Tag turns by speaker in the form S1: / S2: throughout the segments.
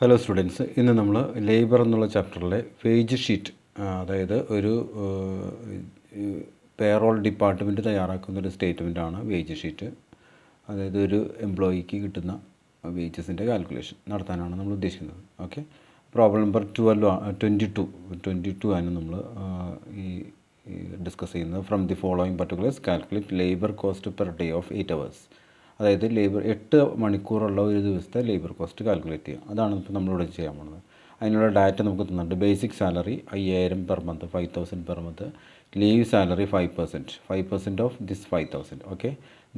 S1: Hello students, ഇന്ന് നമ്മൾ labour എന്നുള്ള ചാപ്റ്ററിലെ വേജ് ഷീറ്റ്, അതായത് ഒരു പേറോൾ ഡിപ്പാർട്ട്മെൻറ്റ് തയ്യാറാക്കുന്ന ഒരു സ്റ്റേറ്റ്മെൻറ്റാണ് വേജ് ഷീറ്റ്. അതായത് ഒരു എംപ്ലോയിക്ക് കിട്ടുന്ന വേജസിൻ്റെ കാൽക്കുലേഷൻ നടത്താനാണ് നമ്മൾ ഉദ്ദേശിക്കുന്നത്. ഓക്കെ, പ്രോബ്ലം നമ്പർ 22 ആണ് നമ്മൾ ഈ ഡിസ്കസ് ചെയ്യുന്നത്. From the following particulars calculate labour cost per day of 8 hours. അതായത് 8 മണിക്കൂറുള്ള ഒരു ദിവസത്തെ ലേബർ കോസ്റ്റ് കാൽക്കുലേറ്റ് ചെയ്യുക. അതാണ് ഇപ്പോൾ നമ്മളിവിടെ ചെയ്യാൻ പോകുന്നത്. അതിനുള്ള ഡാറ്റ നമുക്ക് തന്നിട്ടുണ്ട്. Basic salary 5000 per month, 5000 per month. Leave salary 5% of this 5000. Okay,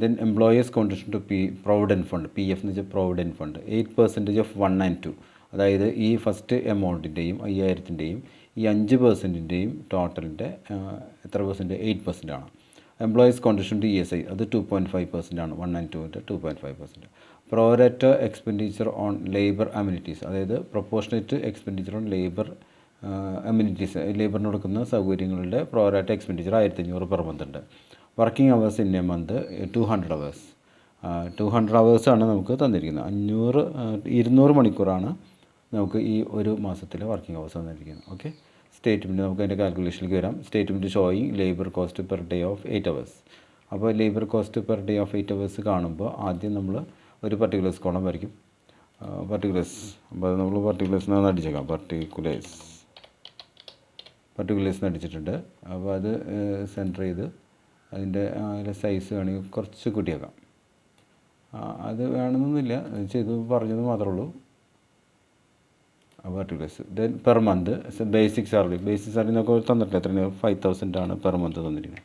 S1: then employers contribution to provident fund, PF എന്ന് വെച്ചാൽ പ്രൊവിഡൻറ്റ് ഫണ്ട് 8% ഓഫ് 1 and 2. അതായത് ഈ ഫസ്റ്റ് എമൗണ്ടിൻ്റെയും 5000ൻ്റെയും ഈ 5%ൻ്റെയും ടോട്ടലിൻ്റെ എത്ര പെർസെൻറ്റ്? 8% ആണ്. എംപ്ലോയീസ് കോൺട്രിബ്യൂഷൻ ടു ESI അത് 2.5% ആണ്. 1 and 2 2.5%. Pro rata expenditure on labour amenities, അതായത് proportionate expenditure on labour amenities, ലേബറിന് കൊടുക്കുന്ന സൗകര്യങ്ങളുടെ പ്രോറേറ്റ എക്സ്പെൻഡിച്ചർ 1500 പെർ മന്ത് ഉണ്ട്. Working hours in a month 200 hours. 200 hours ആണ് നമുക്ക് തന്നിരിക്കുന്നത്. 200 മണിക്കൂറാണ് നമുക്ക് ഈ ഒരു മാസത്തിലെ വർക്കിംഗ് അവേഴ്സ് തന്നിരിക്കുന്നത്. ഓക്കെ, സ്റ്റേറ്റ്മെൻറ്റ് നമുക്ക് അതിൻ്റെ കാൽക്കുലേഷനിലേക്ക് വരാം. Statement showing labour cost per day of 8 hours. അപ്പോൾ labour cost per day of 8 hours കാണുമ്പോൾ ആദ്യം നമ്മൾ ഒരു പർട്ടിക്കുലേഴ്സ് കോളം വരയ്ക്കും. പർട്ടിക്കുലേഴ്സ്, അപ്പോൾ അത് നമ്മൾ പർട്ടിക്കുലേഴ്സിന് അടിച്ചേക്കാം. പർട്ടിക്കുലേഴ്സിന് അടിച്ചിട്ടുണ്ട്. അപ്പോൾ അത് സെൻറ്റർ ചെയ്ത് അതിൻ്റെ സൈസ് വേണമെങ്കിൽ കുറച്ച് കൂട്ടിയേക്കാം. അത് വേണമെന്നൊന്നുമില്ല, ചെയ്ത് പറഞ്ഞത് മാത്രമേ ഉള്ളൂ. Particulars. Then per month basic salary നമുക്ക് തന്നിട്ടില്ല. എത്രയാണ്? 5000 ആണ് പെർ മന്ത് തന്നിരിക്കുന്നത്.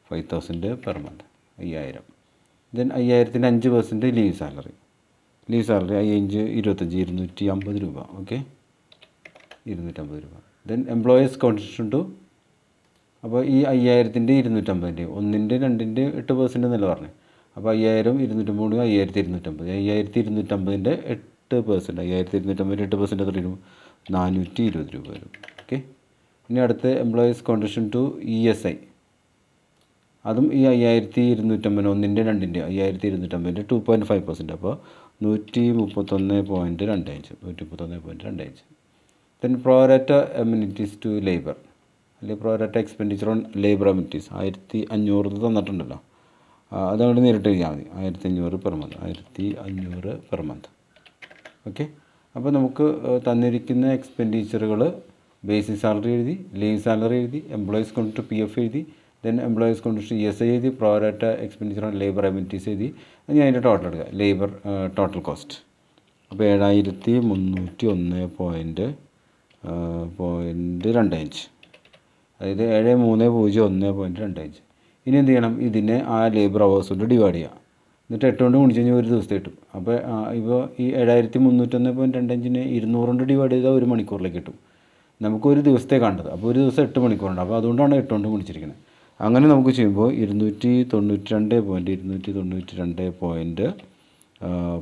S1: 5000 പെർ മന്ത്, 5000. ദെൻ 5000ൻ്റെ 5% ലീവ് സാലറി 5 250 രൂപ. ഓക്കെ, 250 രൂപ. ദെൻ എംപ്ലോയേഴ്സ് കോൺട്രിബ്യൂഷൻ ടു, അപ്പോൾ ഈ 5000ൻ്റെ 250ൻ്റെ 1ൻ്റെ 2ൻ്റെ 8% എന്നല്ല പറഞ്ഞത്. അപ്പോൾ 5000 250 5250. 5250ൻ്റെ 8%, 5250 8% എത്ര വരും? 420 രൂപ വരും. ഓക്കെ, ഇനി അടുത്ത് എംപ്ലോയീസ് കോൺട്രിബ്യൂഷൻ ടു ESI, അതും ഈ 5250 1ൻ്റെ 2ൻ്റെ 5250ൻ്റെ 2.5%. അപ്പോൾ 131.25. Then pro rata amenities to labour, അല്ലെങ്കിൽ pro rata expenditure on labour amenities 1500 തന്നിട്ടുണ്ടല്ലോ. അതങ്ങോട്ട് നേരിട്ട് എഴുതിയാൽ മതി. 1500 per month, 1500 per month. Okay, അപ്പോൾ നമുക്ക് തന്നിരിക്കുന്ന എക്സ്പെൻഡിച്ചറുകൾ ബേസിക് സാലറി എഴുതി, ലീവ് സാലറി എഴുതി, എംപ്ലോയീസ് കോൺട്രിബ്യൂഷൻ ടു PF എഴുതി, ദെൻ എംപ്ലോയീസ് കോൺട്രിബ്യൂഷൻ ESI എഴുതി, pro rata expenditure on labour amenities എഴുതി. ഞാൻ അതിൻ്റെ ടോട്ടൽ എടുക്കുക. ലേബർ ടോട്ടൽ കോസ്റ്റ് അപ്പോൾ 7301.25, അതായത് 7301.25. ഇനി എന്ത് ചെയ്യണം? ഇതിനെ ആ ലേബർ അവേഴ്സ് കൊണ്ട് ഡിവൈഡ് ചെയ്യുക. എന്നിട്ട് 8 കൊണ്ട് ഗുണിച്ച് കഴിഞ്ഞാൽ ഒരു ദിവസത്തെ കിട്ടും. അപ്പോൾ ഇപ്പോൾ ഈ 7301.25നെ 200 കൊണ്ട് ഡിവൈഡ് ചെയ്താൽ ഒരു മണിക്കൂറിലേക്ക് കിട്ടും. നമുക്കൊരു ദിവസത്തെ കണ്ടത്. അപ്പോൾ ഒരു ദിവസം 8 മണിക്കൂറുണ്ട്. അപ്പോൾ അതുകൊണ്ടാണ് 8 കൊണ്ട് ഗുണിച്ചിരിക്കുന്നത്. അങ്ങനെ നമുക്ക് ചെയ്യുമ്പോൾ 292.05 വരും.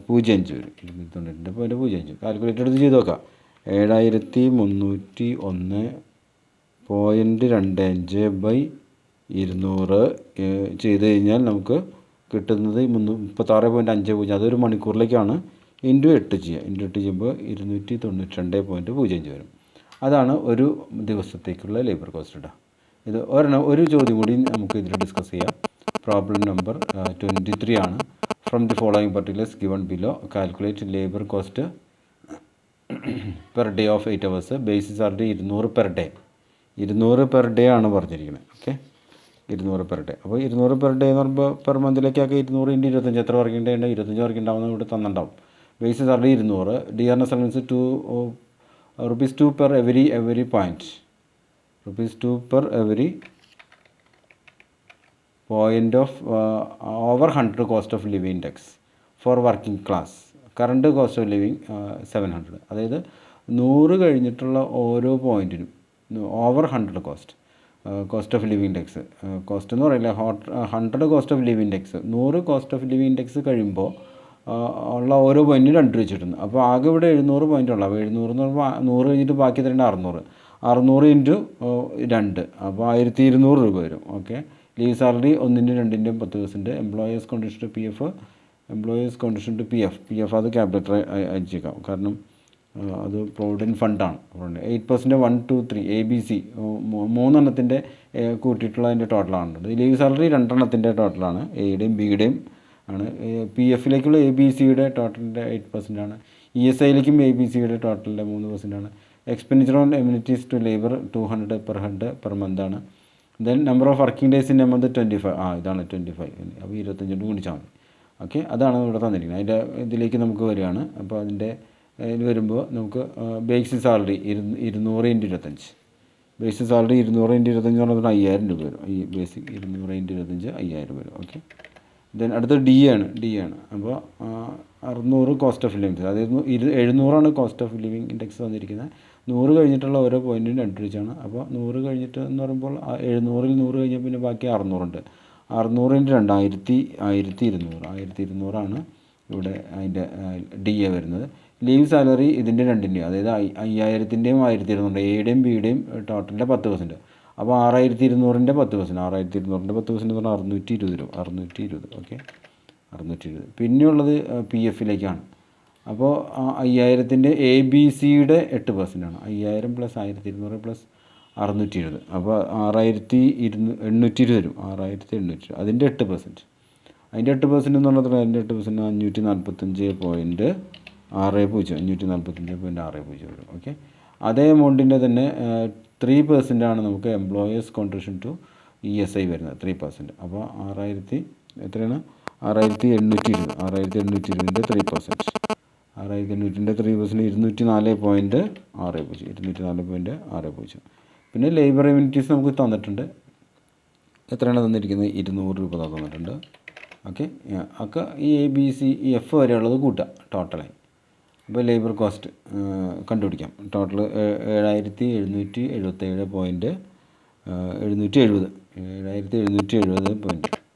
S1: 292.05. കാൽക്കുലേറ്റർ എടുത്ത് ചെയ്ത് നോക്കാം. 7301.25/200 ചെയ്ത് കഴിഞ്ഞാൽ നമുക്ക് കിട്ടുന്നത് 36.50. അതൊരു മണിക്കൂറിലേക്കാണ്. ഇൻറ്റു 8 ചെയ്യുക. ഇൻറ്റു 8 ചെയ്യുമ്പോൾ 292.05 വരും. അതാണ് ഒരു ദിവസത്തേക്കുള്ള ലേബർ കോസ്റ്റ് ഇടുക. ഇത് ഒരു ചോദ്യം കൂടി നമുക്ക് ഇതിൽ ഡിസ്കസ് ചെയ്യാം. പ്രോബ്ലം നമ്പർ 23 ആണ്. From the following particulars given below calculate labour cost per day of 8 hours. Basic salary 200 per day. 200 per day ആണ് പറഞ്ഞിരിക്കുന്നത്. Okay, 200 per day. അപ്പോൾ 200 പെർ ഡേ എന്ന് പറയുമ്പോൾ പെർ മന്തിലേക്കൊക്കെ 200 × 25 എത്ര വർക്കിംഗ് ഡേ ഉണ്ട്? 25 വർക്കിംഗ് ഉണ്ടാവുന്ന ഇവിടെ തന്നിട്ടുണ്ടാവും. Basic salary 200. Dearness allowance ₹2 per every point. ₹2 per every point of over 100 cost of living index for working class. Current cost of living 700. അതായത് 100 കഴിഞ്ഞിട്ടുള്ള ഓരോ പോയിൻറ്റിനും over 100 cost of living index. Cost എന്ന് പറയില്ല, 100 cost of living index. 100 cost of living index കഴിയുമ്പോൾ ഉള്ള ഓരോ പോയിൻറ്റിനും 2 രൂപ വെച്ചിട്ടുണ്ട്. അപ്പോൾ ആകെ ഇവിടെ 700 പോയിൻ്റ് ഉള്ളൂ. അപ്പോൾ 700 എന്ന് പറയുമ്പോൾ 100 കഴിഞ്ഞിട്ട് ബാക്കി തരേണ്ട 600. 600 × 2 അപ്പോൾ 1200 രൂപ വരും. ഓക്കെ, ലീവ് സാലറി 1ൻ്റെ 2ൻ്റെയും 10%. എംപ്ലോയേഴ്സ് കോൺട്രിബ്യൂഷൻ ടു PF അത് ക്യാപിറ്റൽ അയച്ചേക്കാം. കാരണം അത് പ്രൊവിഡൻറ്റ് ഫണ്ടാണ്. 8% 1, 2, 3 ABC 3 കൂട്ടിയിട്ടുള്ള അതിൻ്റെ ടോട്ടലാണ്. ലീവ് സാലറി 2 ടോട്ടലാണ്, എയുടെയും ബിയുടെയും ആണ്. PF ABC ടോട്ടലിൻ്റെ 8% ആണ്. ESIയിലേക്കും ABCയുടെ ടോട്ടലിൻ്റെ 3% ആണ്. Expenditure on amenities to labour 200 per head per month ആണ്. Then number of working days in a month 25. ഇതാണ് 25. അപ്പോൾ 25 ഗുണിച്ചാൽ മതി. ഓക്കെ, അതാണ് ഇവിടെ തന്നിരിക്കുന്നത്. അതിൻ്റെ ഇതിലേക്ക് നമുക്ക് വരികയാണ്. അപ്പോൾ അതിൻ്റെ ഇതിൽ വരുമ്പോൾ നമുക്ക് ബേസിക് സാലറി 200 × 25. ബേസിക് സാലറി 200 × 25 എന്ന് പറഞ്ഞാൽ 5000 രൂപ വരും. ഈ ബേസിക് 200 × 25 5000 വരും. ഓക്കെ, ദെൻ അടുത്ത ഡി ആണ്. അപ്പോൾ 600 കോസ്റ്റ് ഓഫ് ലിവിങ്, അതായത് 700 കോസ്റ്റ് ഓഫ് ലിവിങ് ഇൻഡെക്സ് വന്നിരിക്കുന്നത്. 100 കഴിഞ്ഞിട്ടുള്ള ഓരോ പോയിൻറ്റിനും 2 വെച്ചാണ്. അപ്പോൾ 100 കഴിഞ്ഞിട്ട് എന്ന് പറയുമ്പോൾ 700-ൽ 100 കഴിഞ്ഞാൽ പിന്നെ ബാക്കി 600 ഉണ്ട്. 600 × 2 1200 ഇവിടെ അതിൻ്റെ DA വരുന്നത്. ലീവ് സാലറി ഇതിൻ്റെ രണ്ടിൻ്റെയും, അതായത് 5000-ൻ്റെയും 1200, എയുടെയും ബിയുടെയും ടോട്ടലിൻ്റെ 10%. അപ്പോൾ 6200-ൻ്റെ 10%, 6200-ൻ്റെ 10% എന്ന് പറഞ്ഞാൽ 620 രൂപ. 620. ഓക്കെ, 620. പിന്നെയുള്ളത് PFയിലേക്കാണ്. അപ്പോൾ 5000-ൻ്റെ ABCയുടെ 8% ആണ്. 5000 + 1200 + 620, അപ്പോൾ 6820 വരും. 6820 അതിൻ്റെ 8%. അതിൻ്റെ 8% എന്ന് പറഞ്ഞാൽ അതിൻ്റെ 8% 545.60 വരും. ഓക്കെ, അതേ എമൗണ്ടിൻ്റെ തന്നെ 3% ആണ് നമുക്ക് എംപ്ലോയേഴ്സ് കോൺട്രിബ്യൂഷൻ ടു ESI വരുന്നത്, 3%. അപ്പോൾ 6820, 6820ൻ്റെ 3%, 6820ൻ്റെ 3% 204.60. പിന്നെ ലേബർ എമ്യൂണിറ്റീസ് നമുക്ക് തന്നിട്ടുണ്ട്. എത്രയാണ് തന്നിരിക്കുന്നത്? 200 രൂപ തന്നിട്ടുണ്ട്. ഓക്കെ, ഒക്കെ ഈ ABCEF വരെയുള്ളത് കൂട്ടുക ടോട്ടലായി. അപ്പോൾ ലേബർ കോസ്റ്റ് കണ്ടുപിടിക്കാം. ടോട്ടൽ 7777.770 പോയിൻറ്റ്,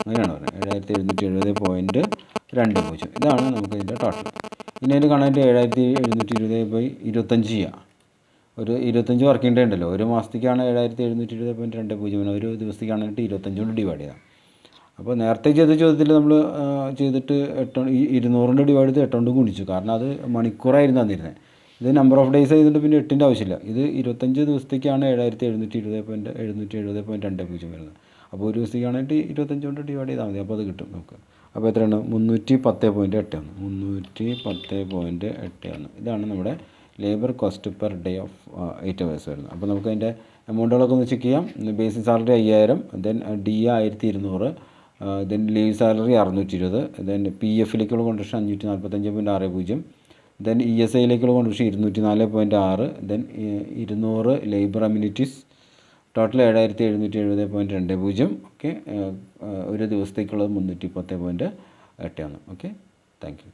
S1: അങ്ങനെയാണ് പറയുന്നത്. 7770.20. ഇതാണ് നമുക്ക് ഇതിൻ്റെ ടോട്ടൽ. ഇനി അതിൽ കാണാനായിട്ട് 7720/25 ചെയ്യുക. ഒരു 25 വർക്കിംഗ് ഡേ ഉണ്ടല്ലോ, ഒരു മാസത്തേക്കാണ് 7720.20, ഒരു ദിവസത്തേക്കാണെങ്കിൽ 25 കൊണ്ട് ഡിവൈഡ് ചെയ്യാം. അപ്പോൾ നേരത്തെ ചെയ്ത ചോദ്യത്തിൽ നമ്മൾ ചെയ്തിട്ട് 200 ഡിവൈഡ് ചെയ്ത് 8 കൊണ്ട് ഗുണിച്ചു, കാരണം അത് മണിക്കൂറായിരുന്നു തന്നിരുന്നത്. ഇത് നമ്പർ ഓഫ് ഡേയ്സ് ചെയ്തിട്ട് പിന്നെ 8ൻ്റെ ആവശ്യമില്ല. ഇത് 25 ദിവസത്തേക്കാണ് 7720.20 വരുന്നത്. അപ്പോൾ ഒരു ദിവസത്തേക്കാണെങ്കിൽ 25 കൊണ്ട് ഡിവൈഡ് ചെയ്താൽ മതി. അപ്പോൾ അത് കിട്ടും നമുക്ക്. അപ്പോൾ എത്രയാണ്? 310.8. 310.8. ഇതാണ് നമ്മുടെ labour cost per day of 8 hours വരുന്നത്. അപ്പോൾ നമുക്ക് അതിൻ്റെ എമൗണ്ടുകളൊക്കെ ഒന്ന് ചെക്ക് ചെയ്യാം. Basic salary 5000, then DA 1200, then leave salary 620, then PFയിലേക്കുള്ള കോൺട്രിബ്യൂഷൻ 545.60, ദെൻ ESIയിലേക്കുള്ള contribution 204.6, then 200 labour amenities, total 7770.20. Okay, ഒരു ദിവസത്തേക്കുള്ളത് 310.8. Okay, thank you.